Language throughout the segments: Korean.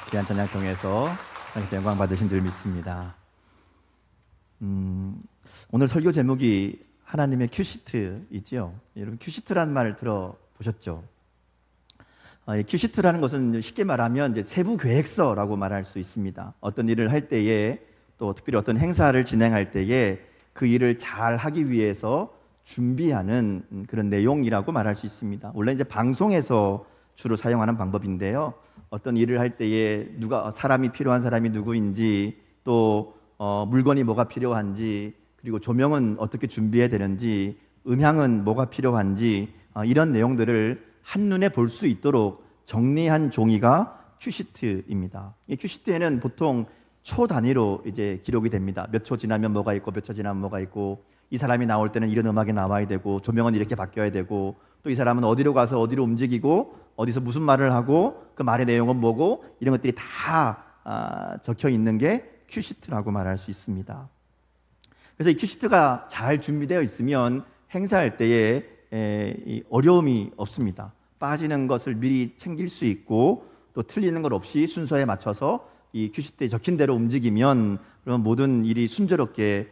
귀한 찬양 통해서 하나님께서 영광 받으신 줄 믿습니다. 오늘 설교 제목이 하나님의 큐시트이죠. 여러분 큐시트라는 말을 들어보셨죠? 큐시트라는 것은 쉽게 말하면 이제 세부 계획서라고 말할 수 있습니다. 어떤 일을 할 때에 또 특별히 어떤 행사를 진행할 때에 그 일을 잘 하기 위해서 준비하는 그런 내용이라고 말할 수 있습니다. 원래 이제 방송에서 주로 사용하는 방법인데요. 어떤 일을 할 때에 사람이 필요한 사람이 누구인지 또 물건이 뭐가 필요한지 그리고 조명은 어떻게 준비해야 되는지 음향은 뭐가 필요한지 이런 내용들을 한눈에 볼 수 있도록 정리한 종이가 큐시트입니다. 이 큐시트에는 보통 초 단위로 이제 기록이 됩니다. 몇 초 지나면 뭐가 있고 몇 초 지나면 뭐가 있고 이 사람이 나올 때는 이런 음악이 나와야 되고 조명은 이렇게 바뀌어야 되고 또 이 사람은 어디로 가서 어디로 움직이고 어디서 무슨 말을 하고 그 말의 내용은 뭐고 이런 것들이 다 적혀 있는 게 큐시트라고 말할 수 있습니다. 그래서 이 큐시트가 잘 준비되어 있으면 행사할 때에 어려움이 없습니다. 빠지는 것을 미리 챙길 수 있고 또 틀리는 것 없이 순서에 맞춰서 이 큐시트에 적힌 대로 움직이면 그러면 모든 일이 순조롭게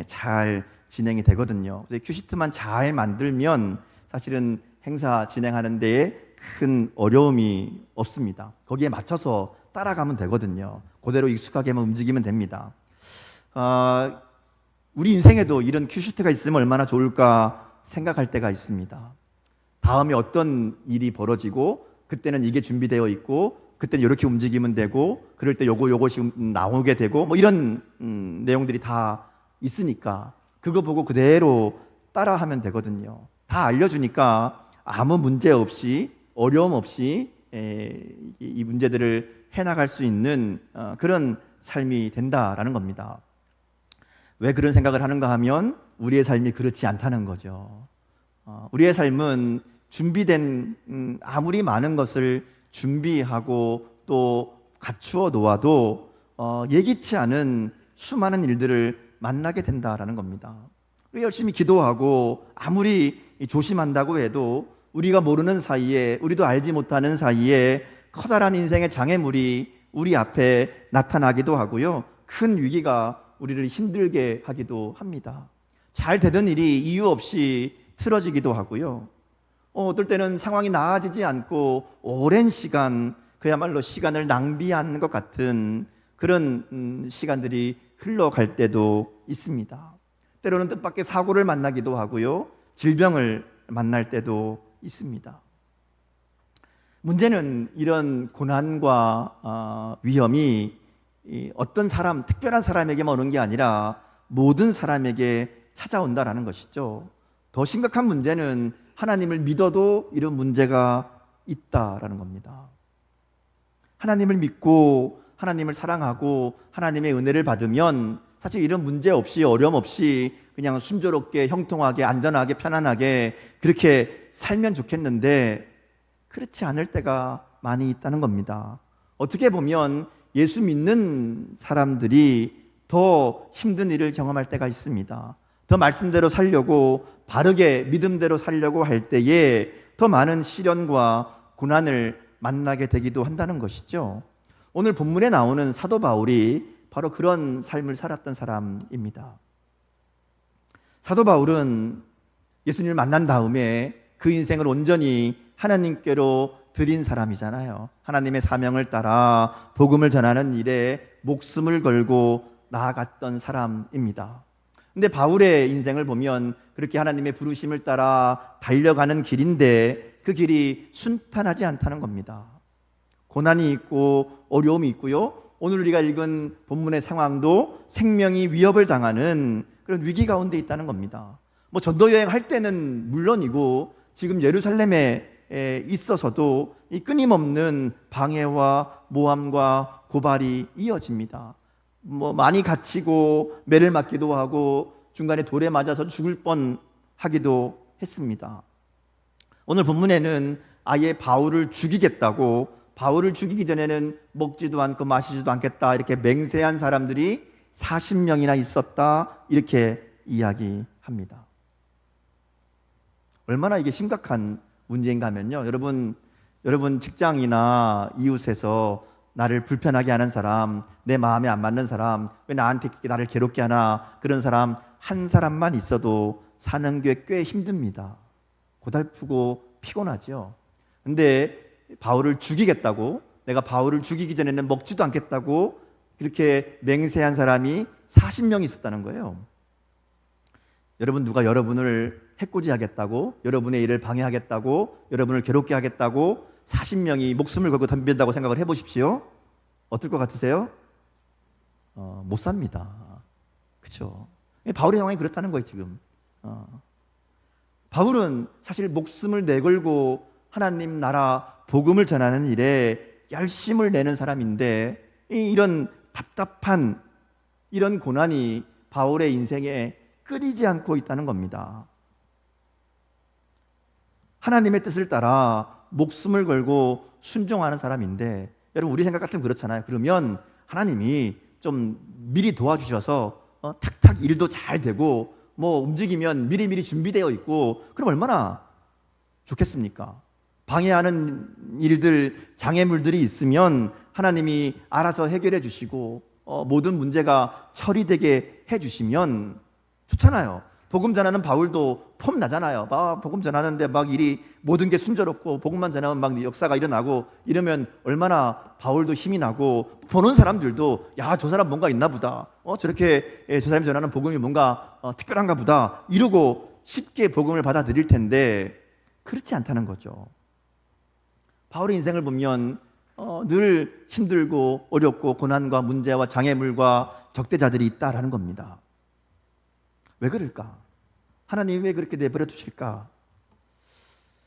잘 진행이 되거든요. 그래서 큐시트만 잘 만들면 사실은 행사 진행하는 데에 큰 어려움이 없습니다. 거기에 맞춰서 따라가면 되거든요. 그대로 익숙하게만 움직이면 됩니다. 우리 인생에도 이런 큐시트가 있으면 얼마나 좋을까 생각할 때가 있습니다. 다음에 어떤 일이 벌어지고 그때는 이게 준비되어 있고 그때는 이렇게 움직이면 되고 그럴 때 요것이 나오게 되고 뭐 이런 내용들이 다 있으니까 그거 보고 그대로 따라하면 되거든요. 다 알려주니까 아무 문제 없이 어려움 없이 이 문제들을 해나갈 수 있는 그런 삶이 된다라는 겁니다. 왜 그런 생각을 하는가 하면 우리의 삶이 그렇지 않다는 거죠. 우리의 삶은 준비된 아무리 많은 것을 준비하고 또 갖추어 놓아도 예기치 않은 수많은 일들을 만나게 된다라는 겁니다. 우리 열심히 기도하고 아무리 조심한다고 해도 우리가 모르는 사이에 우리도 알지 못하는 사이에 커다란 인생의 장애물이 우리 앞에 나타나기도 하고요. 큰 위기가 우리를 힘들게 하기도 합니다. 잘 되던 일이 이유 없이 틀어지기도 하고요. 어떨 때는 상황이 나아지지 않고 오랜 시간 그야말로 시간을 낭비한 것 같은 그런 시간들이 흘러갈 때도 있습니다. 때로는 뜻밖의 사고를 만나기도 하고요. 질병을 만날 때도 있습니다. 문제는 이런 고난과 위험이 어떤 사람, 특별한 사람에게만 오는 게 아니라 모든 사람에게 찾아온다라는 것이죠. 더 심각한 문제는 하나님을 믿어도 이런 문제가 있다라는 겁니다. 하나님을 믿고 하나님을 사랑하고 하나님의 은혜를 받으면 사실 이런 문제 없이 어려움 없이 그냥 순조롭게 형통하게 안전하게 편안하게 그렇게 살면 좋겠는데 그렇지 않을 때가 많이 있다는 겁니다. 어떻게 보면 예수 믿는 사람들이 더 힘든 일을 경험할 때가 있습니다. 더 말씀대로 살려고 바르게 믿음대로 살려고 할 때에 더 많은 시련과 고난을 만나게 되기도 한다는 것이죠. 오늘 본문에 나오는 사도 바울이 바로 그런 삶을 살았던 사람입니다. 사도 바울은 예수님을 만난 다음에 그 인생을 온전히 하나님께로 드린 사람이잖아요. 하나님의 사명을 따라 복음을 전하는 일에 목숨을 걸고 나아갔던 사람입니다. 근데 바울의 인생을 보면 그렇게 하나님의 부르심을 따라 달려가는 길인데 그 길이 순탄하지 않다는 겁니다. 고난이 있고 어려움이 있고요. 오늘 우리가 읽은 본문의 상황도 생명이 위협을 당하는 그런 위기 가운데 있다는 겁니다. 뭐 전도 여행할 때는 물론이고 지금 예루살렘에 있어서도 이 끊임없는 방해와 모함과 고발이 이어집니다. 뭐 많이 갇히고 매를 맞기도 하고 중간에 돌에 맞아서 죽을 뻔하기도 했습니다. 오늘 본문에는 아예 바울을 죽이겠다고 바울을 죽이기 전에는 먹지도 않고 마시지도 않겠다 이렇게 맹세한 사람들이 40명이나 있었다 이렇게 이야기합니다. 얼마나 이게 심각한 문제인가 하면요. 여러분 직장이나 이웃에서 나를 불편하게 하는 사람, 내 마음에 안 맞는 사람, 왜 나한테 나를 괴롭게 하나, 그런 사람 한 사람만 있어도 사는 게 꽤 힘듭니다. 고달프고 피곤하죠. 근데 바울을 죽이겠다고, 내가 바울을 죽이기 전에는 먹지도 않겠다고 그렇게 맹세한 사람이 40명 있었다는 거예요. 여러분, 누가 여러분을 해코지하겠다고, 여러분의 일을 방해하겠다고, 여러분을 괴롭게 하겠다고 40명이 목숨을 걸고 덤빈다고 생각을 해보십시오. 어떨 것 같으세요? 못 삽니다. 그렇죠? 바울의 상황이 그렇다는 거예요, 지금. 바울은 사실 목숨을 내걸고 하나님 나라 복음을 전하는 일에 열심을 내는 사람인데, 이런 답답한 이런 고난이 바울의 인생에 끊이지 않고 있다는 겁니다. 하나님의 뜻을 따라 목숨을 걸고 순종하는 사람인데, 여러분, 우리 생각 같으면 그렇잖아요. 그러면 하나님이 좀 미리 도와주셔서 탁탁 일도 잘 되고 뭐 움직이면 미리미리 준비되어 있고, 그럼 얼마나 좋겠습니까? 방해하는 일들, 장애물들이 있으면 하나님이 알아서 해결해 주시고 모든 문제가 처리되게 해 주시면 좋잖아요. 복음 전하는 바울도 폼 나잖아요. 복음 전하는데 막 일이 모든 게 순조롭고 복음만 전하면 막 역사가 일어나고 이러면 얼마나 바울도 힘이 나고, 보는 사람들도 야, 저 사람 뭔가 있나 보다. 저렇게 저 사람이 전하는 복음이 뭔가 특별한가 보다. 이러고 쉽게 복음을 받아들일 텐데 그렇지 않다는 거죠. 바울의 인생을 보면 늘 힘들고 어렵고 고난과 문제와 장애물과 적대자들이 있다라는 겁니다. 왜 그럴까? 하나님이 왜 그렇게 내버려 두실까?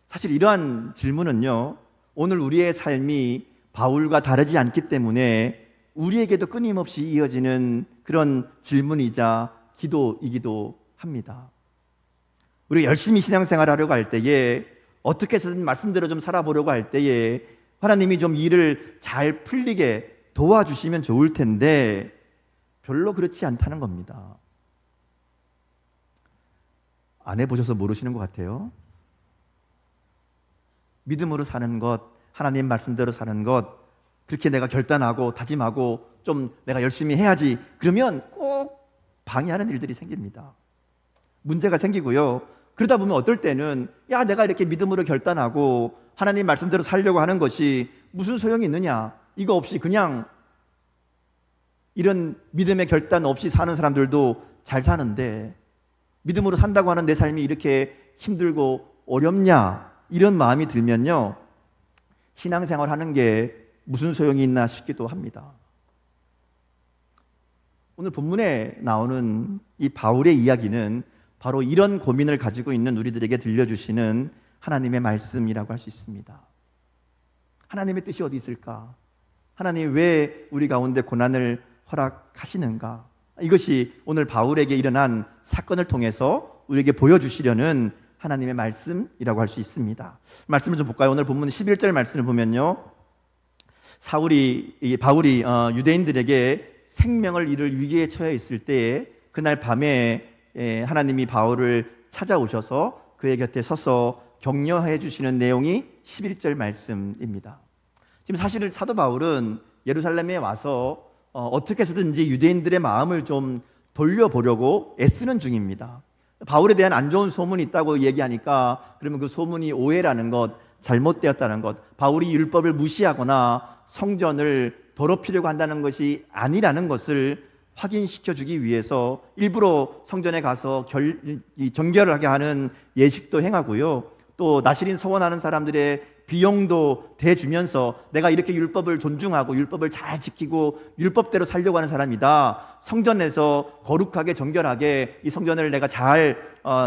사실 이러한 질문은요, 오늘 우리의 삶이 바울과 다르지 않기 때문에 우리에게도 끊임없이 이어지는 그런 질문이자 기도이기도 합니다. 우리가 열심히 신앙생활 하려고 할 때에, 어떻게 해서든 말씀대로 좀 살아보려고 할 때에 하나님이 좀 일을 잘 풀리게 도와주시면 좋을 텐데 별로 그렇지 않다는 겁니다. 안 해보셔서 모르시는 것 같아요. 믿음으로 사는 것, 하나님 말씀대로 사는 것, 그렇게 내가 결단하고 다짐하고 좀 내가 열심히 해야지, 그러면 꼭 방해하는 일들이 생깁니다. 문제가 생기고요. 그러다 보면 어떨 때는 야, 내가 이렇게 믿음으로 결단하고 하나님 말씀대로 살려고 하는 것이 무슨 소용이 있느냐, 이거 없이 그냥 이런 믿음의 결단 없이 사는 사람들도 잘 사는데 믿음으로 산다고 하는 내 삶이 이렇게 힘들고 어렵냐, 이런 마음이 들면요, 신앙생활 하는 게 무슨 소용이 있나 싶기도 합니다. 오늘 본문에 나오는 이 바울의 이야기는 바로 이런 고민을 가지고 있는 우리들에게 들려주시는 하나님의 말씀이라고 할 수 있습니다. 하나님의 뜻이 어디 있을까? 하나님 왜 우리 가운데 고난을 허락하시는가? 이것이 오늘 바울에게 일어난 사건을 통해서 우리에게 보여주시려는 하나님의 말씀이라고 할 수 있습니다. 말씀을 좀 볼까요? 오늘 본문 11절 말씀을 보면요, 바울이 유대인들에게 생명을 잃을 위기에 처해 있을 때에 그날 밤에 하나님이 바울을 찾아오셔서 그의 곁에 서서 격려해 주시는 내용이 11절 말씀입니다. 지금 사실 사도 바울은 예루살렘에 와서 어떻게 해서든지 유대인들의 마음을 좀 돌려보려고 애쓰는 중입니다. 바울에 대한 안 좋은 소문이 있다고 얘기하니까, 그러면 그 소문이 오해라는 것, 잘못되었다는 것, 바울이 율법을 무시하거나 성전을 더럽히려고 한다는 것이 아니라는 것을 확인시켜주기 위해서 일부러 성전에 가서 정결을 하게 하는 예식도 행하고요, 또 나실인 서원하는 사람들의 비용도 대주면서 내가 이렇게 율법을 존중하고 율법을 잘 지키고 율법대로 살려고 하는 사람이다, 성전에서 거룩하게 정결하게 이 성전을 내가 잘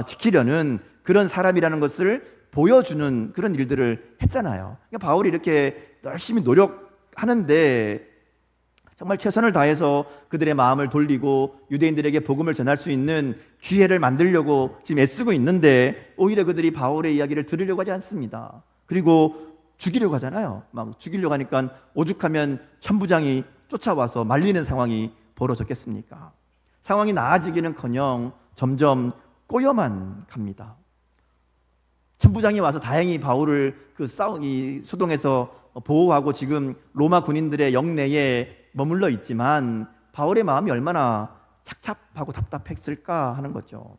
지키려는 그런 사람이라는 것을 보여주는 그런 일들을 했잖아요. 그러니까 바울이 이렇게 열심히 노력하는데 정말 최선을 다해서 그들의 마음을 돌리고 유대인들에게 복음을 전할 수 있는 기회를 만들려고 지금 애쓰고 있는데, 오히려 그들이 바울의 이야기를 들으려고 하지 않습니다. 그리고 죽이려고 하잖아요. 막 죽이려고 하니까 오죽하면 천부장이 쫓아와서 말리는 상황이 벌어졌겠습니까? 상황이 나아지기는커녕 점점 꼬여만 갑니다. 천부장이 와서 다행히 바울을 이 소동에서 보호하고 지금 로마 군인들의 영내에 머물러 있지만 바울의 마음이 얼마나 착잡하고 답답했을까 하는 거죠.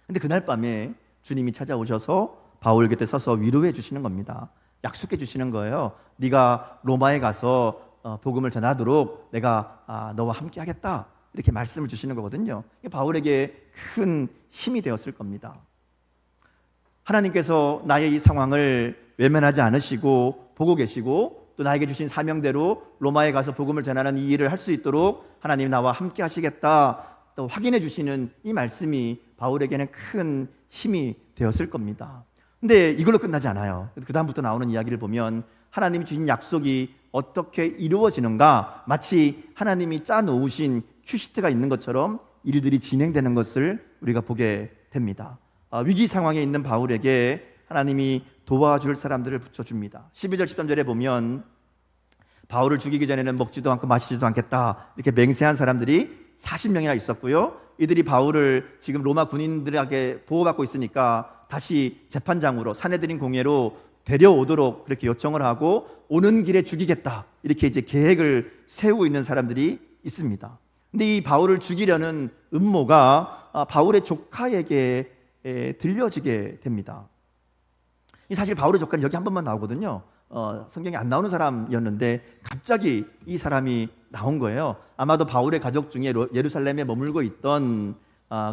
근데 그날 밤에 주님이 찾아오셔서 바울 곁에 서서 위로해 주시는 겁니다. 약속해 주시는 거예요. 네가 로마에 가서 복음을 전하도록 내가 너와 함께 하겠다, 이렇게 말씀을 주시는 거거든요. 바울에게 큰 힘이 되었을 겁니다. 하나님께서 나의 이 상황을 외면하지 않으시고 보고 계시고 또 나에게 주신 사명대로 로마에 가서 복음을 전하는 이 일을 할 수 있도록 하나님 나와 함께 하시겠다 또 확인해 주시는 이 말씀이 바울에게는 큰 힘이 되었을 겁니다. 근데 이걸로 끝나지 않아요. 그 다음부터 나오는 이야기를 보면 하나님이 주신 약속이 어떻게 이루어지는가, 마치 하나님이 짜놓으신 큐시트가 있는 것처럼 일들이 진행되는 것을 우리가 보게 됩니다. 위기 상황에 있는 바울에게 하나님이 도와줄 사람들을 붙여줍니다. 12절 13절에 보면 바울을 죽이기 전에는 먹지도 않고 마시지도 않겠다, 이렇게 맹세한 사람들이 40명이나 있었고요. 이들이 바울을 지금 로마 군인들에게 보호받고 있으니까 다시 재판장으로 사내들인 공회로 데려오도록 그렇게 요청을 하고 오는 길에 죽이겠다, 이렇게 이제 계획을 세우고 있는 사람들이 있습니다. 근데 이 바울을 죽이려는 음모가 바울의 조카에게 들려지게 됩니다. 사실 바울의 조카는 여기 한 번만 나오거든요. 성경에 안 나오는 사람이었는데 갑자기 이 사람이 나온 거예요. 아마도 바울의 가족 중에 예루살렘에 머물고 있던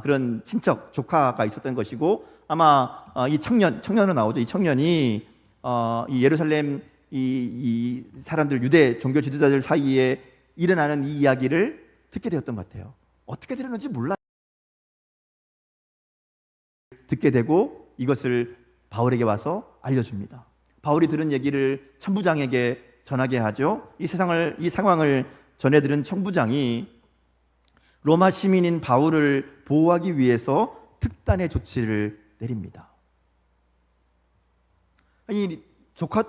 그런 친척 조카가 있었던 것이고, 아마 이 청년으로 나오죠. 이 청년이 이 예루살렘 이 사람들, 유대 종교 지도자들 사이에 일어나는 이 이야기를 듣게 되었던 것 같아요. 어떻게 들었는지 몰라요. 듣게 되고 이것을 바울에게 와서 알려줍니다. 바울이 들은 얘기를 천부장에게 전하게 하죠. 이 상황을 전해들은 천부장이 로마 시민인 바울을 보호하기 위해서 특단의 조치를 내립니다.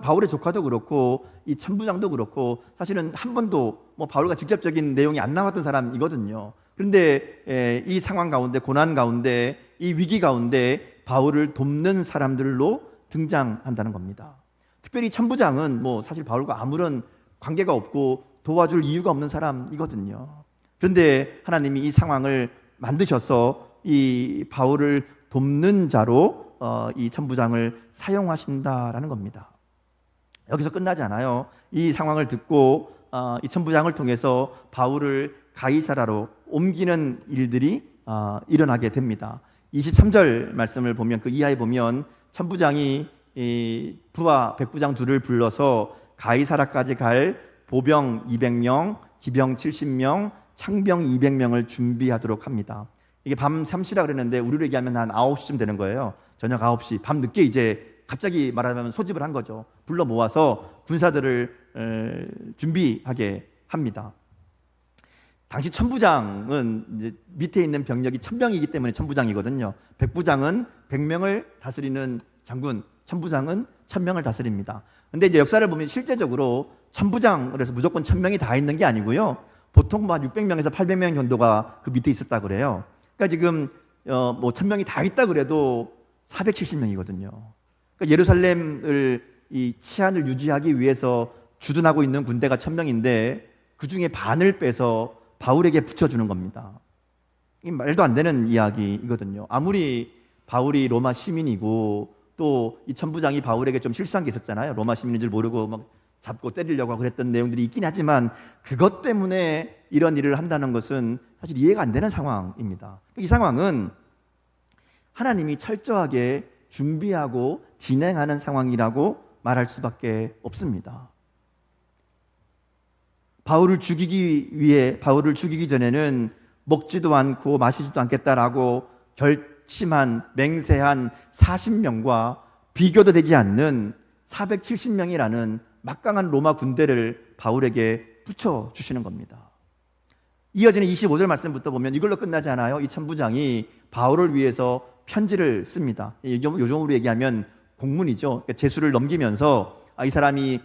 바울의 조카도 그렇고 이 천부장도 그렇고 사실은 한 번도 바울과 직접적인 내용이 안 나왔던 사람이거든요. 그런데 이 상황 가운데, 고난 가운데, 이 위기 가운데 바울을 돕는 사람들로 등장한다는 겁니다. 특별히 천부장은 사실 바울과 아무런 관계가 없고 도와줄 이유가 없는 사람이거든요. 그런데 하나님이 이 상황을 만드셔서 이 바울을 돕는 자로 이 천부장을 사용하신다라는 겁니다. 여기서 끝나지 않아요. 이 상황을 듣고 이 천부장을 통해서 바울을 가이사라로 옮기는 일들이 일어나게 됩니다. 23절 말씀을 보면, 그 이하에 보면 천부장이 이 부하 백부장 둘을 불러서 가이사라까지 갈 보병 200명, 기병 70명, 창병 200명을 준비하도록 합니다. 이게 밤 3시라 그랬는데 우리로 얘기하면 한 9시쯤 되는 거예요. 저녁 9시, 밤 늦게 이제 갑자기 말하자면 소집을 한 거죠. 불러 모아서 군사들을 준비하게 합니다. 당시 천부장은 이제 밑에 있는 병력이 1000명이기 때문에 천부장이거든요. 백부장은 100명을 다스리는 장군, 천부장은 1000명을 다스립니다. 근데 이제 역사를 보면 실제적으로 천부장, 그래서 무조건 1000명이 다 있는 게 아니고요. 보통 한 600명에서 800명 정도가 그 밑에 있었다 그래요. 그러니까 지금 1000명이 다 있다 그래도 470명이거든요. 그러니까 예루살렘을 이 치안을 유지하기 위해서 주둔하고 있는 군대가 1000명인데 그 중에 반을 빼서 바울에게 붙여주는 겁니다. 이 말도 안 되는 이야기이거든요. 아무리 바울이 로마 시민이고 또 이 천부장이 바울에게 좀 실수한 게 있었잖아요. 로마 시민인 줄 모르고 막 잡고 때리려고 그랬던 내용들이 있긴 하지만 그것 때문에 이런 일을 한다는 것은 사실 이해가 안 되는 상황입니다. 이 상황은 하나님이 철저하게 준비하고 진행하는 상황이라고 말할 수밖에 없습니다. 바울을 죽이기 전에는 먹지도 않고 마시지도 않겠다라고 결심한, 맹세한 40명과 비교도 되지 않는 470명이라는 막강한 로마 군대를 바울에게 붙여주시는 겁니다. 이어지는 25절 말씀부터 보면 이걸로 끝나지 않아요. 이 천부장이 바울을 위해서 편지를 씁니다. 요즘으로 얘기하면 공문이죠. 그러니까 제수를 넘기면서 이 사람이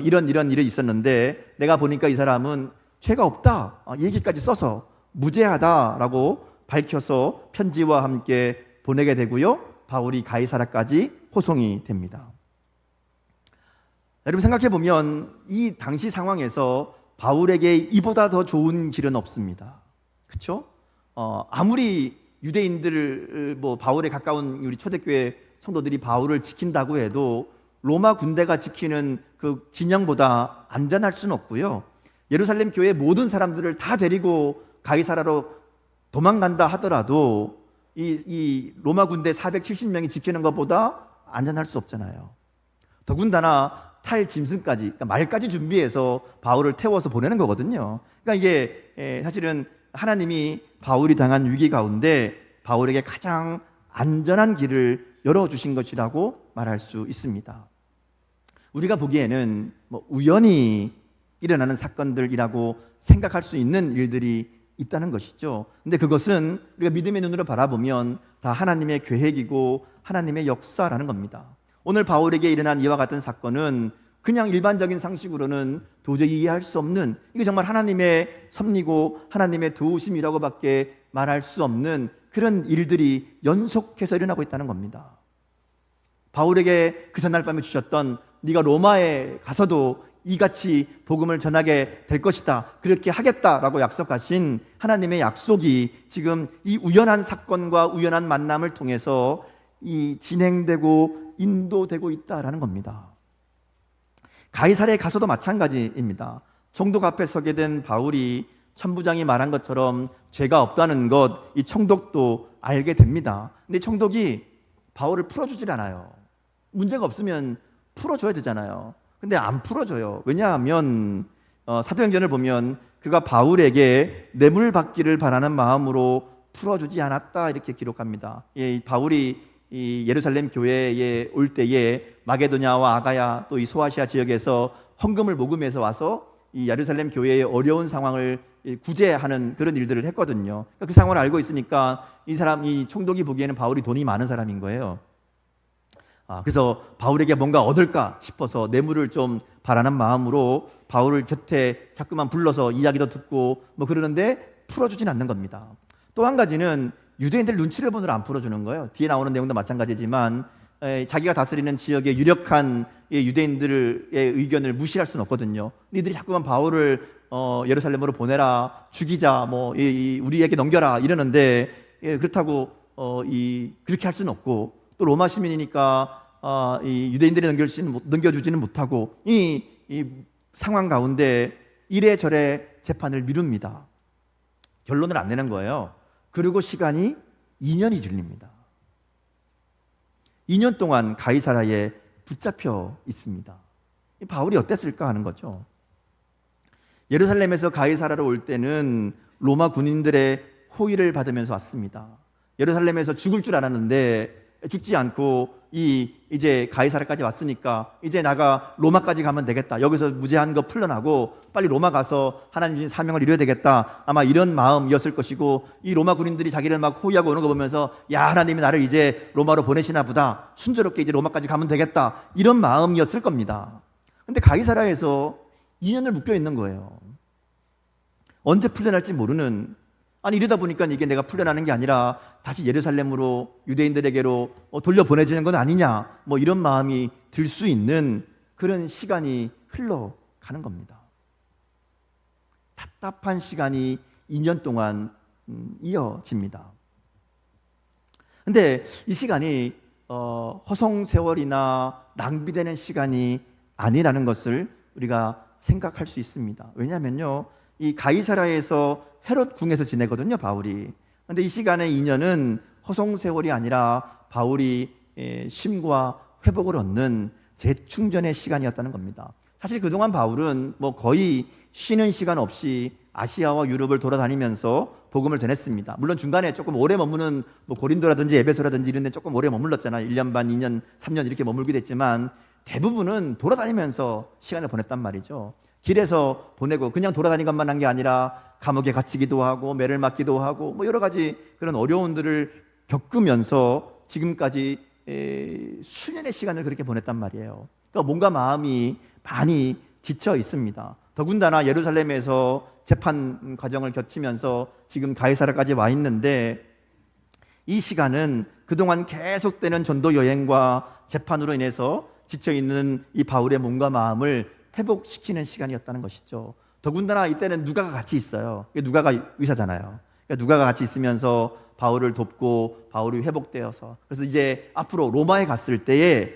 이런 일이 있었는데 내가 보니까 이 사람은 죄가 없다, 얘기까지 써서 무죄하다라고 밝혀서 편지와 함께 보내게 되고요. 바울이 가이사라까지 호송이 됩니다. 여러분 생각해 보면 이 당시 상황에서 바울에게 이보다 더 좋은 길은 없습니다. 그렇죠? 아무리 유대인들 바울에 가까운 우리 초대교회 성도들이 바울을 지킨다고 해도 로마 군대가 지키는 그 진영보다 안전할 수는 없고요. 예루살렘 교회 모든 사람들을 다 데리고 가이사라로 도망간다 하더라도 이 로마 군대 470명이 지키는 것보다 안전할 수 없잖아요. 더군다나 탈 짐승까지, 그러니까 말까지 준비해서 바울을 태워서 보내는 거거든요. 그러니까 이게 사실은 하나님이 바울이 당한 위기 가운데 바울에게 가장 안전한 길을 열어주신 것이라고 말할 수 있습니다. 우리가 보기에는 우연히 일어나는 사건들이라고 생각할 수 있는 일들이 있다는 것이죠. 근데 그것은 우리가 믿음의 눈으로 바라보면 다 하나님의 계획이고 하나님의 역사라는 겁니다. 오늘 바울에게 일어난 이와 같은 사건은 그냥 일반적인 상식으로는 도저히 이해할 수 없는, 이게 정말 하나님의 섭리고 하나님의 도우심이라고밖에 말할 수 없는 그런 일들이 연속해서 일어나고 있다는 겁니다. 바울에게 그 전날 밤에 주셨던 네가 로마에 가서도 이같이 복음을 전하게 될 것이다, 그렇게 하겠다라고 약속하신 하나님의 약속이 지금 이 우연한 사건과 우연한 만남을 통해서 이 진행되고 인도되고 있다라는 겁니다. 가이사랴에 가서도 마찬가지입니다. 총독 앞에 서게 된 바울이 천부장이 말한 것처럼 죄가 없다는 것, 이 총독도 알게 됩니다. 근데 총독이 바울을 풀어주질 않아요. 문제가 없으면 풀어줘야 되잖아요. 근데 안 풀어줘요. 왜냐하면 사도행전을 보면 그가 바울에게 뇌물 받기를 바라는 마음으로 풀어주지 않았다, 이렇게 기록합니다. 바울이 이 예루살렘 교회에 올 때에 마게도냐와 아가야 또 이 소아시아 지역에서 헌금을 모금해서 와서 이 예루살렘 교회의 어려운 상황을 구제하는 그런 일들을 했거든요. 그 상황을 알고 있으니까 이 총독이 보기에는 바울이 돈이 많은 사람인 거예요. 그래서 바울에게 뭔가 얻을까 싶어서 뇌물을 좀 바라는 마음으로 바울을 곁에 자꾸만 불러서 이야기도 듣고 그러는데 풀어주진 않는 겁니다. 또 한 가지는 유대인들 눈치를 보느라 안 풀어주는 거예요. 뒤에 나오는 내용도 마찬가지지만 자기가 다스리는 지역의 유력한 유대인들의 의견을 무시할 수는 없거든요. 이들이 자꾸만 바울을 예루살렘으로 보내라, 죽이자, 우리에게 넘겨라 이러는데 그렇다고 그렇게 할 수는 없고, 또 로마 시민이니까 이 유대인들이 넘겨주지는 못하고 이 상황 가운데 이래저래 재판을 미룹니다. 결론을 안 내는 거예요. 그리고 시간이 2년이 질립니다. 2년 동안 가이사랴에 붙잡혀 있습니다. 바울이 어땠을까 하는 거죠. 예루살렘에서 가이사랴로 올 때는 로마 군인들의 호의를 받으면서 왔습니다. 예루살렘에서 죽을 줄 알았는데 죽지 않고 이제 가이사랴까지 왔으니까 이제 나가 로마까지 가면 되겠다, 여기서 무죄한 거 풀려나고 빨리 로마 가서 하나님 주신 사명을 이루어야 되겠다, 아마 이런 마음이었을 것이고, 이 로마 군인들이 자기를 막 호위하고 오는 거 보면서 야, 하나님이 나를 이제 로마로 보내시나 보다, 순조롭게 이제 로마까지 가면 되겠다, 이런 마음이었을 겁니다. 근데 가이사랴에서 2년을 묶여 있는 거예요. 언제 풀려날지 모르는, 이러다 보니까 이게 내가 풀려나는 게 아니라 다시 예루살렘으로 유대인들에게로 돌려보내지는 건 아니냐, 이런 마음이 들 수 있는 그런 시간이 흘러가는 겁니다. 답답한 시간이 2년 동안 이어집니다. 근데 이 시간이 허송세월이나 낭비되는 시간이 아니라는 것을 우리가 생각할 수 있습니다. 왜냐하면요, 이 가이사랴에서 헤롯 궁에서 지내거든요, 바울이. 그런데 이 시간의 2년은 허송세월이 아니라 바울이 쉼과 회복을 얻는 재충전의 시간이었다는 겁니다. 사실 그동안 바울은 거의 쉬는 시간 없이 아시아와 유럽을 돌아다니면서 복음을 전했습니다. 물론 중간에 조금 오래 머무는 고린도라든지 에베소라든지 이런 데 조금 오래 머물렀잖아요. 1년 반, 2년, 3년 이렇게 머물기도 했지만 대부분은 돌아다니면서 시간을 보냈단 말이죠. 길에서 보내고 그냥 돌아다닌 것만 한 게 아니라 감옥에 갇히기도 하고 매를 맞기도 하고 여러 가지 그런 어려움들을 겪으면서 지금까지 수년의 시간을 그렇게 보냈단 말이에요. 그러니까 뭔가 마음이 많이 지쳐 있습니다. 더군다나 예루살렘에서 재판 과정을 거치면서 지금 가이사랴까지 와 있는데, 이 시간은 그동안 계속되는 전도 여행과 재판으로 인해서 지쳐있는 이 바울의 몸과 마음을 회복시키는 시간이었다는 것이죠. 더군다나 이때는 누가가 같이 있어요. 누가가 의사잖아요. 그러니까 누가가 같이 있으면서 바울을 돕고 바울이 회복되어서, 그래서 이제 앞으로 로마에 갔을 때에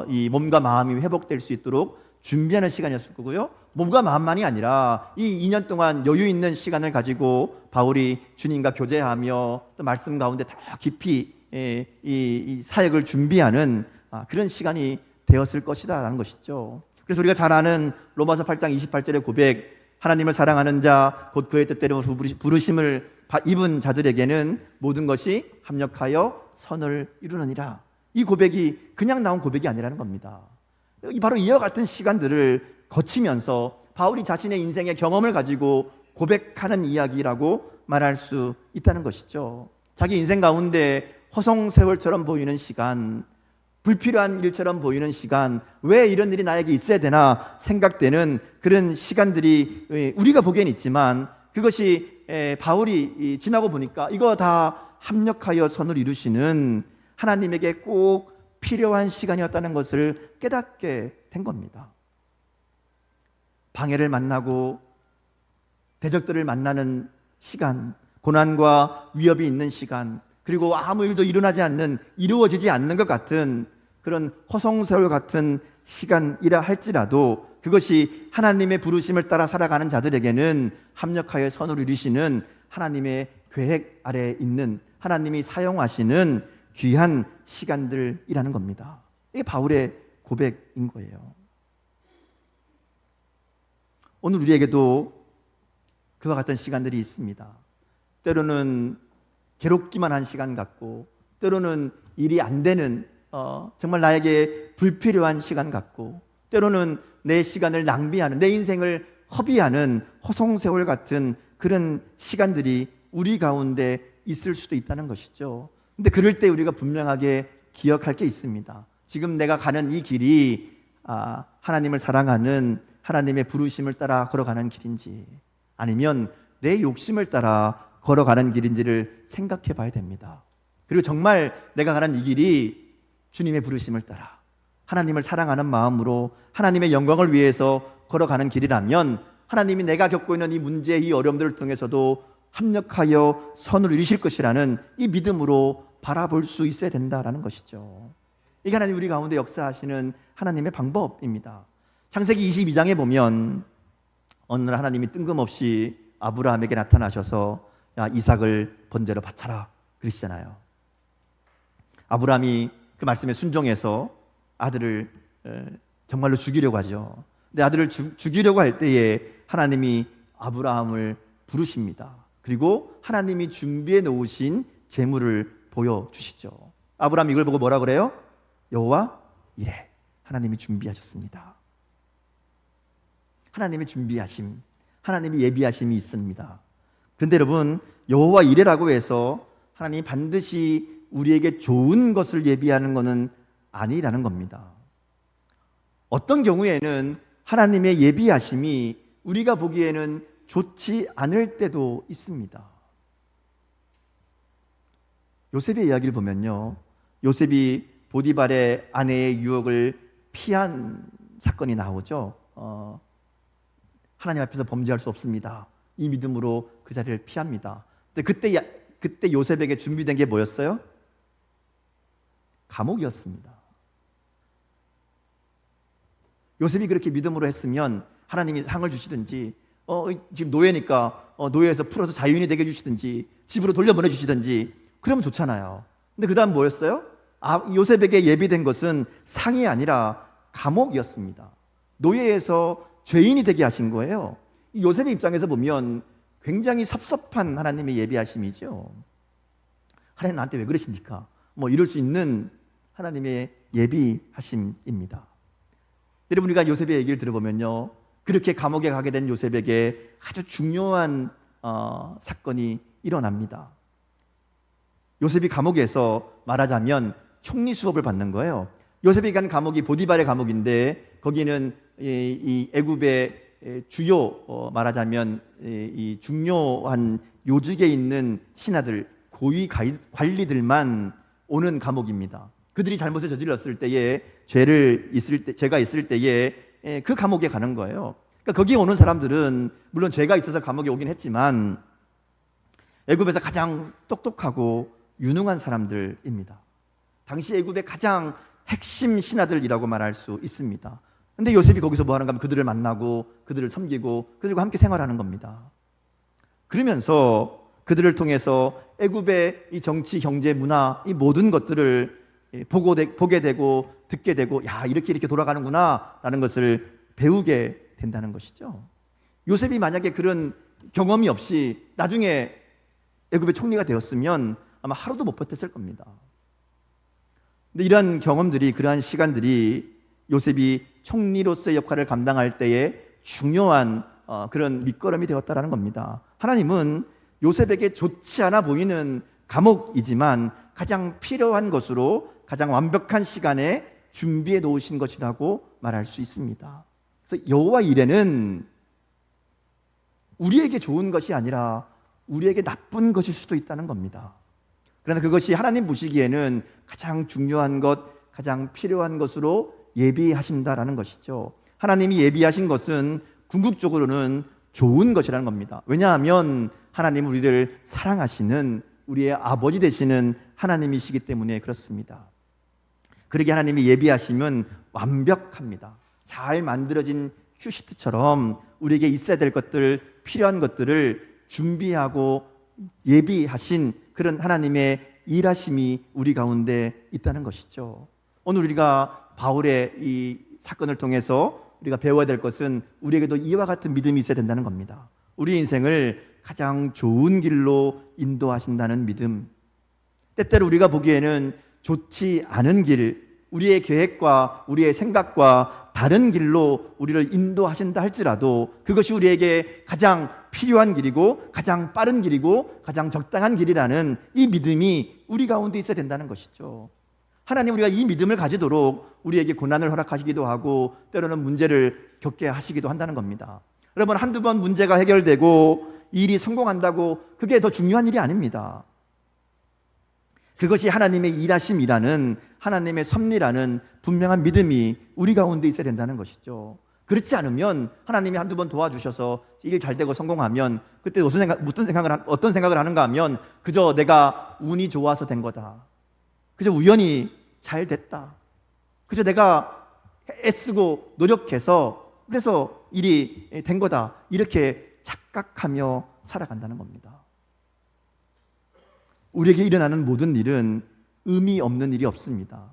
이 몸과 마음이 회복될 수 있도록 준비하는 시간이었을 거고요. 몸과 마음만이 아니라 이 2년 동안 여유 있는 시간을 가지고 바울이 주님과 교제하며 또 말씀 가운데 더 깊이 이 사역을 준비하는 그런 시간이 되었을 것이다 라는 것이죠. 그래서 우리가 잘 아는 로마서 8장 28절의 고백, 하나님을 사랑하는 자 곧 그의 뜻대로 부르심을 입은 자들에게는 모든 것이 합력하여 선을 이루느니라. 이 고백이 그냥 나온 고백이 아니라는 겁니다. 바로 이와 같은 시간들을 거치면서 바울이 자신의 인생의 경험을 가지고 고백하는 이야기라고 말할 수 있다는 것이죠. 자기 인생 가운데 허송세월처럼 보이는 시간, 불필요한 일처럼 보이는 시간, 왜 이런 일이 나에게 있어야 되나 생각되는 그런 시간들이 우리가 보기엔 있지만, 그것이 바울이 지나고 보니까 이거 다 합력하여 선을 이루시는 하나님에게 꼭 필요한 시간이었다는 것을 깨닫게 된 겁니다. 방해를 만나고 대적들을 만나는 시간, 고난과 위협이 있는 시간, 그리고 아무 일도 이루어지지 않는 것 같은 그런 허송세월 같은 시간이라 할지라도 그것이 하나님의 부르심을 따라 살아가는 자들에게는 합력하여 선을 이루시는 하나님의 계획 아래에 있는, 하나님이 사용하시는 귀한 시간들이라는 겁니다. 이게 바울의 고백인 거예요. 오늘 우리에게도 그와 같은 시간들이 있습니다. 때로는 괴롭기만 한 시간 같고, 때로는 일이 안 되는 정말 나에게 불필요한 시간 같고, 때로는 내 시간을 낭비하는, 내 인생을 허비하는 허송세월 같은 그런 시간들이 우리 가운데 있을 수도 있다는 것이죠. 근데 그럴 때 우리가 분명하게 기억할 게 있습니다. 지금 내가 가는 이 길이 하나님을 사랑하는 하나님의 부르심을 따라 걸어가는 길인지, 아니면 내 욕심을 따라 걸어가는 길인지를 생각해 봐야 됩니다. 그리고 정말 내가 가는 이 길이 주님의 부르심을 따라 하나님을 사랑하는 마음으로 하나님의 영광을 위해서 걸어가는 길이라면, 하나님이 내가 겪고 있는 이 문제, 이 어려움들을 통해서도 합력하여 선을 이루실 것이라는 이 믿음으로 바라볼 수 있어야 된다라는 것이죠. 이게 하나님 우리 가운데 역사하시는 하나님의 방법입니다. 창세기 22장에 보면 어느 날 하나님이 뜬금없이 아브라함에게 나타나셔서 야, 이삭을 번제로 바쳐라 그러시잖아요. 아브라함이 그 말씀에 순종해서 아들을 정말로 죽이려고 하죠. 근데 아들을 죽이려고 할 때에 하나님이 아브라함을 부르십니다. 그리고 하나님이 준비해 놓으신 제물을 보여주시죠. 아브라함이 이걸 보고 뭐라 그래요? 여호와 이래. 하나님이 준비하셨습니다. 하나님의 준비하심, 하나님의 예비하심이 있습니다. 그런데 여러분, 여호와 이래라고 해서 하나님이 반드시 우리에게 좋은 것을 예비하는 것은 아니라는 겁니다. 어떤 경우에는 하나님의 예비하심이 우리가 보기에는 좋지 않을 때도 있습니다. 요셉의 이야기를 보면요, 요셉이 보디발의 아내의 유혹을 피한 사건이 나오죠. 하나님 앞에서 범죄할 수 없습니다. 이 믿음으로 그 자리를 피합니다. 근데 그때 요셉에게 준비된 게 뭐였어요? 감옥이었습니다. 요셉이 그렇게 믿음으로 했으면 하나님이 상을 주시든지, 지금 노예니까 노예에서 풀어서 자유인이 되게 해주시든지, 집으로 돌려보내 주시든지 그러면 좋잖아요. 근데 그 다음 뭐였어요? 요셉에게 예비된 것은 상이 아니라 감옥이었습니다. 노예에서 죄인이 되게 하신 거예요. 요셉의 입장에서 보면 굉장히 섭섭한 하나님의 예비하심이죠. 하나님 나한테 왜 그러십니까? 이럴 수 있는 하나님의 예비하심입니다. 여러분, 우리가 요셉의 얘기를 들어보면요, 그렇게 감옥에 가게 된 요셉에게 아주 중요한 사건이 일어납니다. 요셉이 감옥에서 말하자면 총리 수업을 받는 거예요. 요셉이 간 감옥이 보디발의 감옥인데, 거기는 이 애굽의 주요 말하자면 이 중요한 요직에 있는 신하들, 고위 관리들만 오는 감옥입니다. 그들이 잘못을 저질렀을 때에 죄가 있을 때에 그 감옥에 가는 거예요. 그러니까 거기 오는 사람들은 물론 죄가 있어서 감옥에 오긴 했지만 애굽에서 가장 똑똑하고 유능한 사람들입니다. 당시 애굽의 가장 핵심 신하들이라고 말할 수 있습니다. 근데 요셉이 거기서 뭐 하는가 하면 그들을 만나고 그들을 섬기고 그들과 함께 생활하는 겁니다. 그러면서 그들을 통해서 애굽의 이 정치, 경제, 문화 이 모든 것들을 보게 되고 듣게 되고 야 이렇게 돌아가는구나 라는 것을 배우게 된다는 것이죠. 요셉이 만약에 그런 경험이 없이 나중에 애굽의 총리가 되었으면 아마 하루도 못 버텼을 겁니다. 근데 이러한 경험들이, 그러한 시간들이 요셉이 총리로서의 역할을 감당할 때에 중요한 그런 밑거름이 되었다라는 겁니다. 하나님은 요셉에게 좋지 않아 보이는 감옥이지만 가장 필요한 것으로 가장 완벽한 시간에 준비해 놓으신 것이라고 말할 수 있습니다. 그래서 여호와 이레는 우리에게 좋은 것이 아니라 우리에게 나쁜 것일 수도 있다는 겁니다. 그러나 그것이 하나님 보시기에는 가장 중요한 것, 가장 필요한 것으로 예비하신다라는 것이죠. 하나님이 예비하신 것은 궁극적으로는 좋은 것이라는 겁니다. 왜냐하면 하나님은 우리를 사랑하시는 우리의 아버지 되시는 하나님이시기 때문에 그렇습니다. 그러기에 하나님이 예비하시면 완벽합니다. 잘 만들어진 큐시트처럼 우리에게 있어야 될 것들, 필요한 것들을 준비하고 예비하신 그런 하나님의 일하심이 우리 가운데 있다는 것이죠. 오늘 우리가 바울의 이 사건을 통해서 우리가 배워야 될 것은 우리에게도 이와 같은 믿음이 있어야 된다는 겁니다. 우리 인생을 가장 좋은 길로 인도하신다는 믿음. 때때로 우리가 보기에는 좋지 않은 길, 우리의 계획과 우리의 생각과 다른 길로 우리를 인도하신다 할지라도 그것이 우리에게 가장 필요한 길이고 가장 빠른 길이고 가장 적당한 길이라는 이 믿음이 우리 가운데 있어야 된다는 것이죠. 하나님, 우리가 이 믿음을 가지도록 우리에게 고난을 허락하시기도 하고 때로는 문제를 겪게 하시기도 한다는 겁니다. 여러분, 한두 번 문제가 해결되고 일이 성공한다고 그게 더 중요한 일이 아닙니다. 그것이 하나님의 일하심이라는, 하나님의 섭리라는 분명한 믿음이 우리 가운데 있어야 된다는 것이죠. 그렇지 않으면 하나님이 한두 번 도와주셔서 일 잘 되고 성공하면 그때 어떤 생각을 하는가 하면 그저 내가 운이 좋아서 된 거다, 그저 우연히 잘 됐다, 그저 내가 애쓰고 노력해서 그래서 일이 된 거다, 이렇게 착각하며 살아간다는 겁니다. 우리에게 일어나는 모든 일은 의미 없는 일이 없습니다.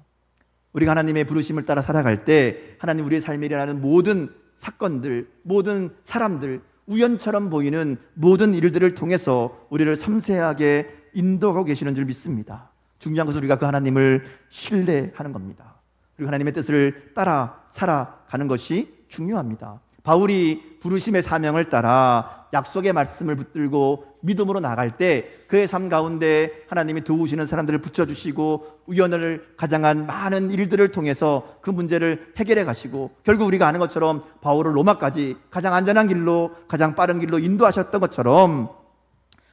우리가 하나님의 부르심을 따라 살아갈 때 하나님 우리의 삶에 일어나는 모든 사건들, 모든 사람들, 우연처럼 보이는 모든 일들을 통해서 우리를 섬세하게 인도하고 계시는 줄 믿습니다. 중요한 것은 우리가 그 하나님을 신뢰하는 겁니다. 그리고 하나님의 뜻을 따라 살아가는 것이 중요합니다. 바울이 부르심의 사명을 따라 약속의 말씀을 붙들고 믿음으로 나갈 때 그의 삶 가운데 하나님이 도우시는 사람들을 붙여주시고 우연을 가장한 많은 일들을 통해서 그 문제를 해결해 가시고 결국 우리가 아는 것처럼 바울을 로마까지 가장 안전한 길로, 가장 빠른 길로 인도하셨던 것처럼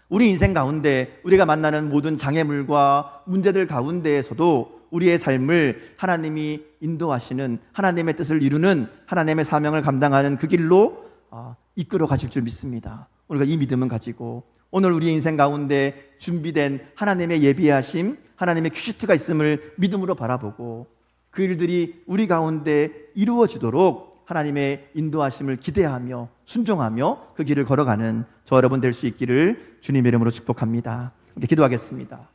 우리 인생 가운데 우리가 만나는 모든 장애물과 문제들 가운데에서도 우리의 삶을 하나님이 인도하시는, 하나님의 뜻을 이루는, 하나님의 사명을 감당하는 그 길로 이끌어 가실 줄 믿습니다. 우리가 이 믿음은 가지고 오늘 우리 인생 가운데 준비된 하나님의 예비하심, 하나님의 큐시트가 있음을 믿음으로 바라보고 그 일들이 우리 가운데 이루어지도록 하나님의 인도하심을 기대하며 순종하며 그 길을 걸어가는 저 여러분 될 수 있기를 주님의 이름으로 축복합니다. 기도하겠습니다.